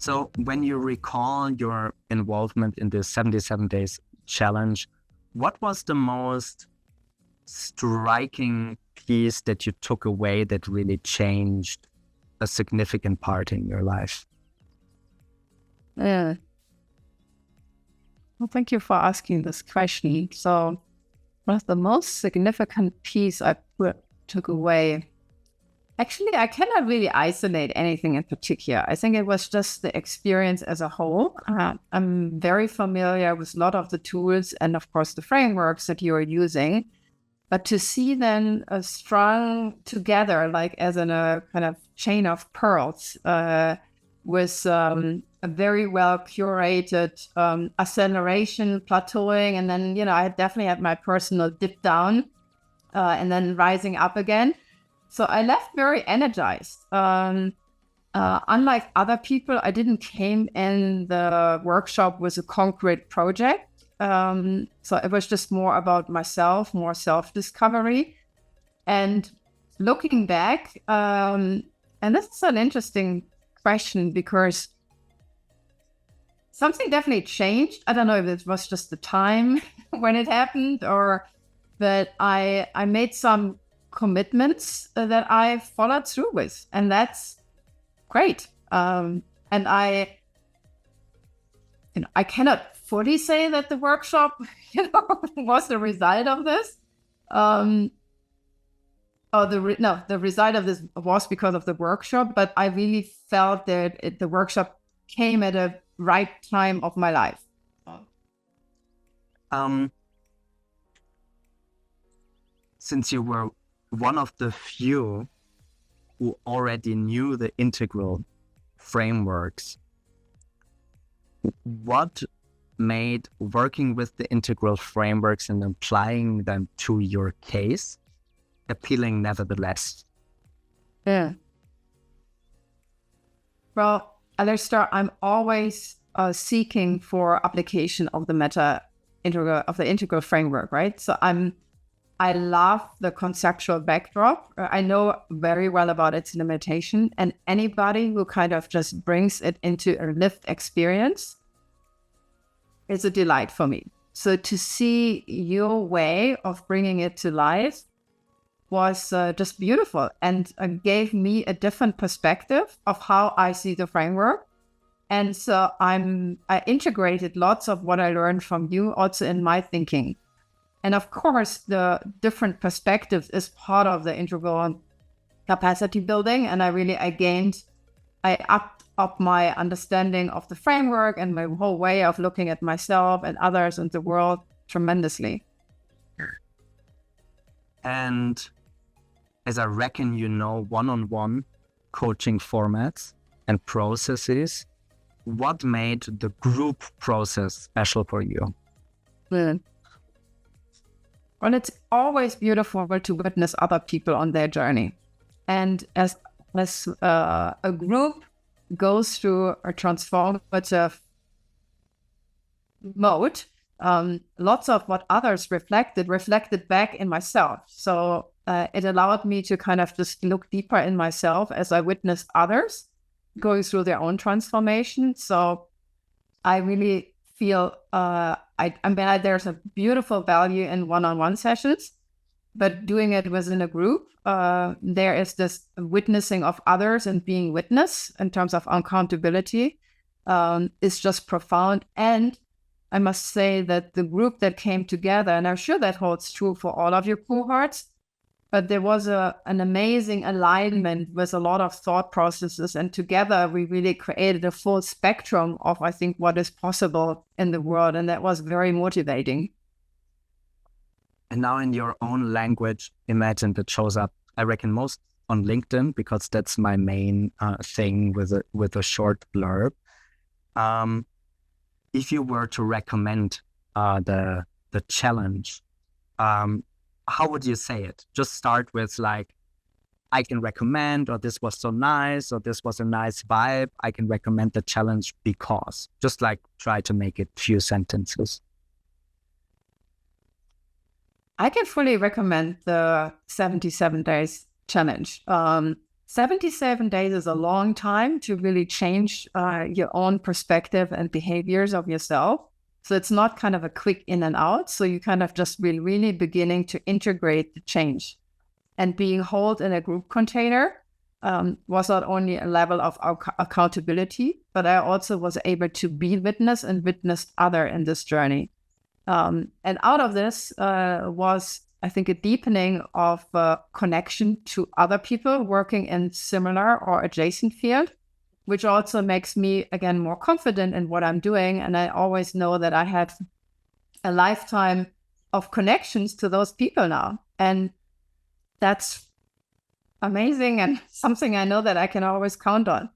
So when you recall your involvement in the 77 days challenge, what was the most striking piece that you took away that really changed a significant part in your life? Well, thank you for asking this question. So, one of the most significant piece I took away, actually, I cannot really isolate anything in particular. I think it was just the experience as a whole. I'm very familiar with a lot of the tools and, of course, the frameworks that you are using. But to see them strung together, like as in a kind of chain of pearls, with a very well curated acceleration, plateauing, and then, I definitely had my personal dip down and then rising up again. So I left very energized. Unlike other people, I didn't came in the workshop with a concrete project. So it was just more about myself, more self-discovery. And looking back, and this is an interesting question because something definitely changed. I don't know if it was just the time when it happened or that I made some commitments that I followed through with. And that's great. And I cannot fully say that the workshop, was the result of this. The result of this was because of the workshop, but I really felt that the workshop came at a right time of my life. Since you were one of the few who already knew the integral frameworks, what made working with the integral frameworks and applying them to your case appealing nevertheless? Yeah. Well, Alistair, I'm always seeking for application of the integral framework, right? So I love the conceptual backdrop. I know very well about its limitation, and anybody who kind of just brings it into a lived experience is a delight for me. So to see your way of bringing it to life was just beautiful and gave me a different perspective of how I see the framework. And so I integrated lots of what I learned from you also in my thinking. And of course, the different perspectives is part of the integral capacity building. And I upped up my understanding of the framework and my whole way of looking at myself and others and the world tremendously. And as I reckon, one-on-one coaching formats and processes, what made the group process special for you? Well, it's always beautiful to witness other people on their journey. And as a group goes through a transformative mode, lots of what others reflected back in myself. So it allowed me to kind of just look deeper in myself as I witnessed others going through their own transformation. So I really feel there's a beautiful value in one-on-one sessions, but doing it within a group, there is this witnessing of others and being witness in terms of accountability is just profound. And I must say that the group that came together, and I'm sure that holds true for all of your cohorts, but there was an amazing alignment with a lot of thought processes. And together we really created a full spectrum of, I think, what is possible in the world. And that was very motivating. And now in your own language, imagine that shows up, I reckon, most on LinkedIn, because that's my main thing with a short blurb. If you were to recommend the challenge, how would you say it? Just start with like, I can recommend, or this was so nice, or this was a nice vibe. I can recommend the challenge because, just like try to make it few sentences. I can fully recommend the 77 days challenge. 77 days is a long time to really change your own perspective and behaviors of yourself. So it's not kind of a quick in and out. So you kind of just really beginning to integrate the change. And being held in a group container was not only a level of accountability, but I also was able to be witness and witness other in this journey. And out of this was, I think, a deepening of connection to other people working in similar or adjacent field, which also makes me, again, more confident in what I'm doing. And I always know that I have a lifetime of connections to those people now. And that's amazing and something I know that I can always count on.